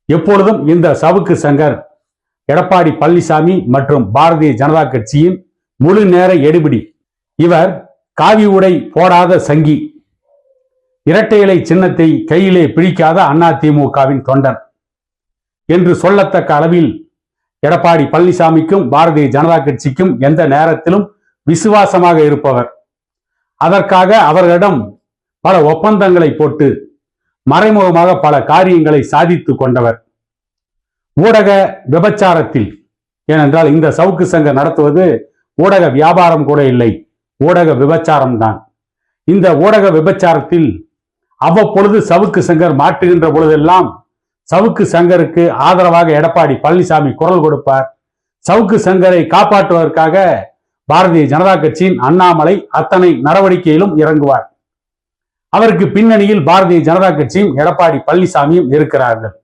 எப்பொழுதும் இந்த சவுக்கு சங்கர் எடப்பாடி பழனிசாமி மற்றும் பாரதிய ஜனதா கட்சியின் முழு நேர எடுபிடி. இவர் காவி உடை போடாத சங்கி, இரட்டை இலை சின்னத்தை கையிலே பிடிக்காத அதிமுகவின் தொண்டன் என்று சொல்லத்தக்க அளவில் எடப்பாடி பழனிசாமிக்கும் பாரதிய ஜனதா கட்சிக்கும் எந்த நேரத்திலும் விசுவாசமாக இருப்பவர். அதற்காக அவர்களிடம் பல ஒப்பந்தங்களை போட்டு மறைமுகமாக பல காரியங்களை சாதித்து கொண்டவர். ஊடக விபச்சாரத்தில், ஏனென்றால் இந்த சவுக்கு சங்கம் நடத்துவது ஊடக வியாபாரம் கூட இல்லை, ஊடக விபச்சாரம் தான். இந்த ஊடக விபச்சாரத்தில் அவ்வப்பொழுது சவுக்கு சங்கர் மாட்டுகின்ற பொழுதெல்லாம் சவுக்கு சங்கருக்கு ஆதரவாக எடப்பாடி பழனிசாமி குரல் கொடுப்பார். சவுக்கு சங்கரை காப்பாற்றுவதற்காக பாரதிய ஜனதா கட்சியின் அண்ணாமலை அத்தனை நடவடிக்கையிலும் இறங்குவார். அவருக்கு பின்னணியில் பாரதிய ஜனதா கட்சியும் எடப்பாடி பழனிசாமியும் இருக்கிறார்கள்.